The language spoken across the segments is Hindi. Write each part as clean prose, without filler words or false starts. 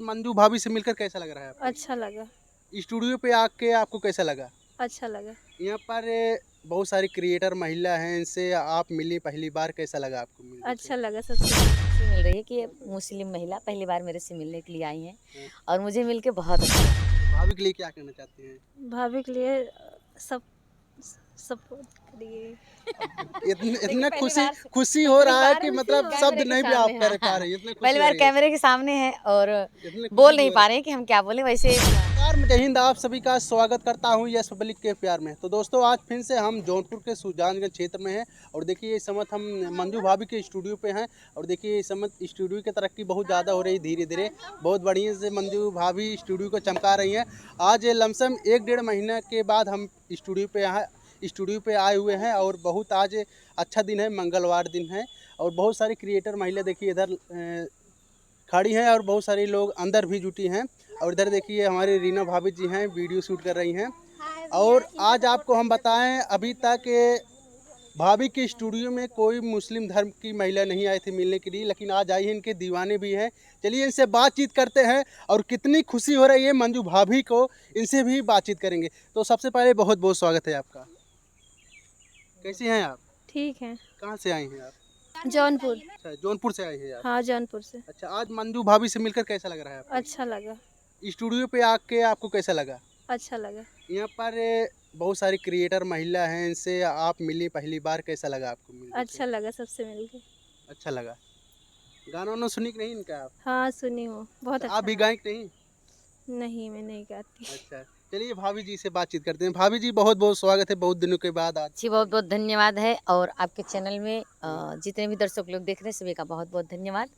मंजू भाभी से मिलकर कैसा लग रहा है आपको? अच्छा लगा। स्टूडियो पे आके आपको कैसा लगा? अच्छा लगा। यहाँ पर बहुत सारी क्रिएटर महिला हैं, इनसे आप मिली पहली बार, कैसा लगा आपको मिलने से? अच्छा लगा सबसे। खुशी मिल रही है कि मुस्लिम महिला पहली बार मेरे से मिलने के लिए आई हैं हाँ। और मुझे मिलके बहुत अच्छा लगा। भाभी के लिए क्या कहना चाहते हैं? भाभी के लिए सब सपोर्ट करिए। इतना पहली खुशी बार खुशी हो रहा है कि पहली मतलब बार शब्द कैमरे के नहीं भी आप सामने, कर पा हाँ। रहे हैं, इतनी खुशी पहली हो बार रही है। कैमरे के सामने है और इतनी बोल खुशी नहीं हो पा रही रहे हैं कि हम क्या बोले वैसे। नमस्कार, मैं जय हिंद, आप सभी का स्वागत करता हूं यस पब्लिक के प्यार में। तो दोस्तों, आज फिर से हम जौनपुर के सुजानगंज क्षेत्र में हैं और देखिए इस समय हम मंजू भाभी के स्टूडियो पे हैं और देखिए इस समय स्टूडियो की तरक्की बहुत ज़्यादा हो रही है, धीरे धीरे बहुत बढ़िया से मंजू भाभी स्टूडियो को चमका रही हैं। आज लमसम 1-1.5 महीने के बाद हम स्टूडियो पे आए हुए हैं और बहुत आज अच्छा दिन है, मंगलवार दिन है और बहुत सारी क्रिएटर महिला देखिए इधर खड़ी हैं और बहुत सारे लोग अंदर भी जुटी हैं और इधर देखिए हमारी रीना भाभी जी हैं, वीडियो शूट कर रही हैं। और आज आपको हम बताएं, अभी तक भाभी के स्टूडियो में कोई मुस्लिम धर्म की महिला नहीं आई थी मिलने के लिए, लेकिन आज आई है, इनके दीवाने भी हैं। चलिए इनसे बातचीत करते हैं और कितनी खुशी हो रही है मंजू भाभी को, इनसे भी बातचीत करेंगे। तो सबसे पहले बहुत बहुत स्वागत है आपका। कैसी हैं आप? ठीक है। कहाँ से आई हैं आप? जौनपुर। अच्छा, जौनपुर से आई हैं आप। हाँ, जौनपुर से। अच्छा, आज मंजू भाभी से मिलकर कैसा लग रहा है आपको? अच्छा लगा। स्टूडियो पे आके आपको कैसा लगा? अच्छा लगा। यहाँ पर बहुत सारी क्रिएटर महिला हैं, इनसे आप मिली पहली बार, कैसा लगा आपको मिलने से? अच्छा लगा सबसे मिलके। अच्छा लगा। गाना वाना सुनी कि नहीं इनका आप? हाँ, सुनी हूँ बहुत आप अच्छा। भी गायक नहीं? नहीं, मैं नहीं गाती। अच्छा, चलिए भाभी जी से बातचीत करते हैं। भाभी जी, बहुत बहुत स्वागत है बहुत दिनों के बाद आज। जी बहुत बहुत धन्यवाद है और आपके चैनल में जितने भी दर्शक लोग देख रहे हैं सभी का बहुत बहुत धन्यवाद।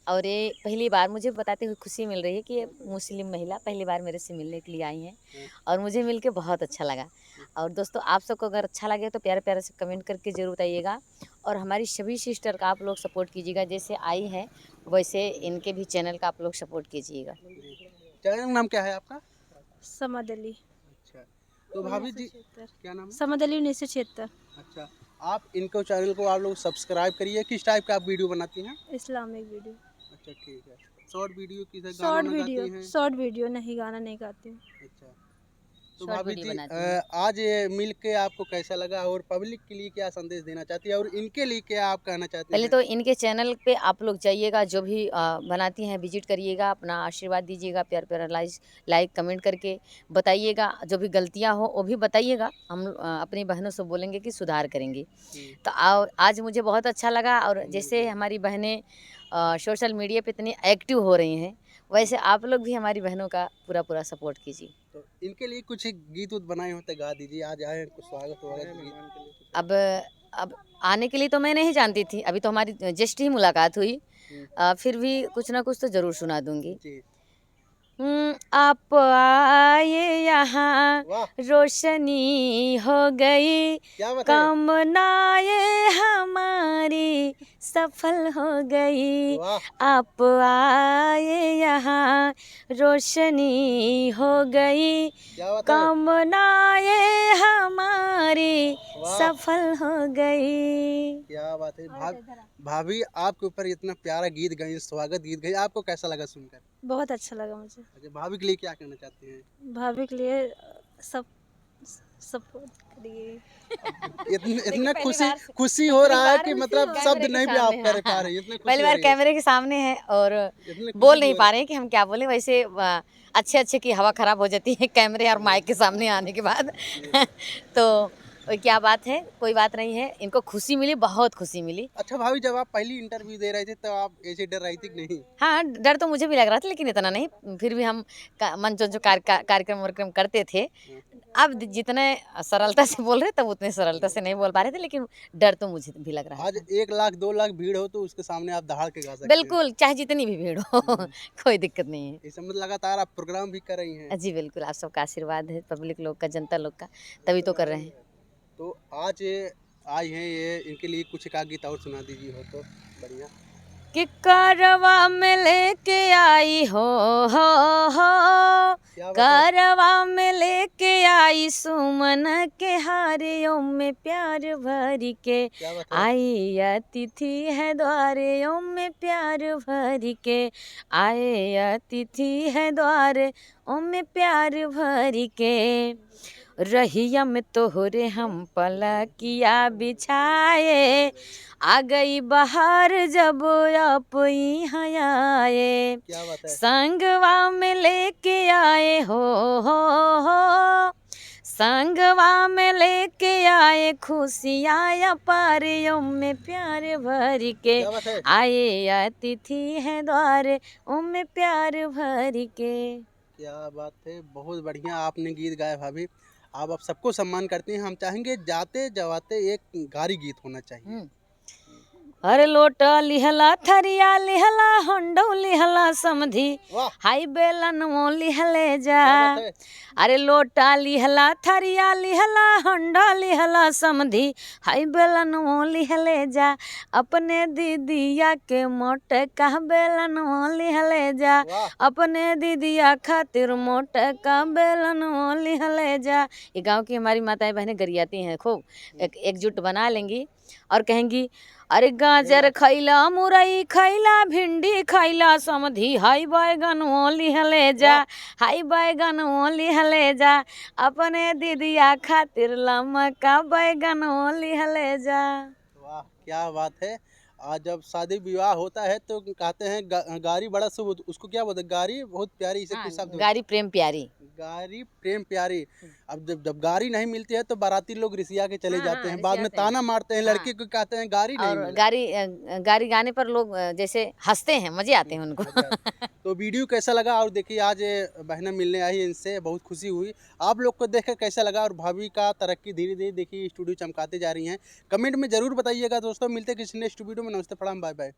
और ये पहली बार मुझे बताते हुए खुशी मिल रही है कि ये मुस्लिम महिला पहली बार मेरे से मिलने के लिए आई हैं और मुझे मिलके बहुत अच्छा लगा। और दोस्तों, आप सबको अगर अच्छा लगे तो प्यारे प्यारे से कमेंट करके ज़रूर बताइएगा और हमारी सभी सिस्टर का आप लोग सपोर्ट कीजिएगा। जैसे आई हैं वैसे इनके भी चैनल का आप लोग सपोर्ट कीजिएगा। चैनल का नाम क्या है आपका? समद अली। अच्छा, तो भाभी जी क्या नाम है? समद अली 1976। अच्छा, आप इनको चैनल को आप लोग सब्सक्राइब करिए। किस टाइप का आप वीडियो बनाती हैं? Islamic video. अच्छा, ठीक है। शॉर्ट वीडियो की गाना शॉर्ट वाना वीडियो। गाती हैं? शॉर्ट वीडियो नहीं, गाना नहीं गाती हूँ। अच्छा, तो शॉर्ट भाभी वीडियो जी बनाती हैं। आज ये मिल के आपको कैसा लगा और पब्लिक के लिए क्या संदेश देना चाहती है और इनके लिए क्या आप कहना चाहते पहले हैं? तो इनके चैनल पे आप लोग जाइएगा, जो भी बनाती हैं विजिट करिएगा, अपना आशीर्वाद दीजिएगा, प्यार प्यारा लाइक कमेंट करके बताइएगा। जो भी गलतियां हो वो भी बताइएगा, हम अपनी बहनों से बोलेंगे कि सुधार करेंगे। तो आज मुझे बहुत अच्छा लगा। और जैसे हमारी बहनें सोशल मीडिया पे इतनी एक्टिव हो रही हैं, वैसे आप लोग भी हमारी बहनों का पूरा पूरा सपोर्ट कीजिए। तो इनके लिए कुछ गीत उत बनाए होते गा दीजिए, आज आए हैं, कुछ स्वागत वगैरह गीत। अब आने के लिए तो मैं नहीं जानती थी, अभी तो हमारी जस्ट ही मुलाकात हुई। फिर भी कुछ ना कुछ तो ज़रूर सुना दूंगी। जी, आप आए यहाँ वाह रोशनी हो गई, क्या बात है। कामनाएं हमारी सफल हो गई। वाह आप आए यहाँ रोशनी हो गई, क्या बात है। कामनाएं हमारी वाह सफल हो गई। क्या बात है। भाभी आपके ऊपर इतना प्यारा गीत गई, स्वागत गीत गई, आपको कैसा लगा सुनकर? बहुत अच्छा लगा मुझे। अच्छा, भाभी के लिए क्या कहना चाहते हैं? भाभी के लिए सब सपोर्ट करिए। इतना पहली खुशी बार खुशी हो रहा है कि पहली मतलब बार शब्द कैमरे के नहीं भी आप सामने, कर पा हाँ। रहे हैं, इतनी खुशी पहली हो बार रही है। कैमरे के सामने है और इतनी खुशी बोल नहीं हो पा रही रहे हैं कि हम क्या बोले। वैसे अच्छे अच्छे की हवा खराब हो जाती है कैमरे और माइक के सामने आने के बाद। तो क्या बात है, कोई बात नहीं है। इनको खुशी मिली, बहुत खुशी मिली। अच्छा भाभी, जब आप पहली इंटरव्यू दे रहे थे तो आप ऐसे डर रही थी कि नहीं? हाँ, डर तो मुझे भी लग रहा था लेकिन इतना नहीं। फिर भी हम मंच जो कार्यक्रम वार्क्रम करते थे, अब जितने सरलता से बोल रहे तब उतने सरलता से नहीं बोल पा रहे थे, लेकिन डर तो मुझे भी लग रहा आज था। 1 लाख 2 लाख भीड़ हो तो उसके सामने आप दहाड़ के गा सकते हैं। बिल्कुल, चाहे जितनी भी भीड़ हो कोई दिक्कत नहीं है। इस समय लगातार आप प्रोग्राम भी कर रही हैं। जी बिल्कुल, आप सबका आशीर्वाद है, पब्लिक लोग का, जनता लोग का, तभी तो कर रहे हैं। तो आज आई हैं ये, इनके लिए कुछ एक गीत और सुना दीजिए हो तो बढ़िया। कि कारवा में लेके आई हो, क्या बात है। कारवा में लेके आई आई सुमन के हारे ओम में प्यार भर के, क्या बात है। आई अतिथि है द्वारे ओम में प्यार भर के, आए अतिथि है द्वारे ओम में प्यार भर के, रहिया में तोहरे हम पलकिया बिछाए, आ गई बाहर जब आप यहाँ आए, क्या बात है। संगवा में लेके आए हो, संगवा में लेके आए खुशियाँ पारियों में प्यार भर के, क्या बात है। आए अतिथि हैं द्वारे ओम में प्यार भर के। क्या बात है, बहुत बढ़िया आपने गीत गाया भाभी। आप सबको सम्मान करते हैं, हम चाहेंगे जाते जवाते एक गारी गीत होना चाहिए। अरे लोटा लिहला थरिया लिहला हंडो लिहला समधी, वाह। हाई बेलन वो लिहले जा, क्या बात है। अरे लोटा लिहला थरिया लिहला हंडा लिहला समधी, हाई बेलन वो लिहले जा, अपने दीदिया के मोटे का बेलन वो लिहले जा, वाह। अपने दीदिया खातिर मोटे का बेलन वो लिहले जा। ये गांव की हमारी माताएं बहनें गरियाती हैं, खूब एकजुट बना लेंगी और कहेंगी, अरे गाजर खैला मुरई खैला भिंडी खैला समधी, हाई बैगन वो लिहले जा, हाई बैगन वो लिहले जा, अपने दीदिया खातिर लमका बैगन वो लिहले जा। वाह क्या बात है। आज जब शादी विवाह होता है तो कहते हैं गारी बड़ा शुभ, उसको क्या बोलते हैं, गारी बहुत प्यारी, इसे किस शब्द में? गारी प्रेम प्यारी। गारी प्रेम प्यारी। अब जब गारी नहीं मिलती है तो बाराती लोग रिसिया के चले जाते हैं, बाद में ताना मारते हैं, लड़के को कहते हैं गारी नहीं और मिला। गारी गाने पर लोग जैसे हंसते हैं, मजे आते हैं उनको। तो वीडियो कैसा लगा, और देखिए आज बहनें मिलने आई, इनसे बहुत खुशी हुई। आप लोग को देखकर कैसा लगा, और भाभी का तरक्की धीरे धीरे देखिए स्टूडियो चमकाते जा रही हैं। कमेंट में जरूर बताइएगा दोस्तों। मिलते हैं किसी नेक्स्ट वीडियो में। नमस्ते, प्रणाम, बाय बाय।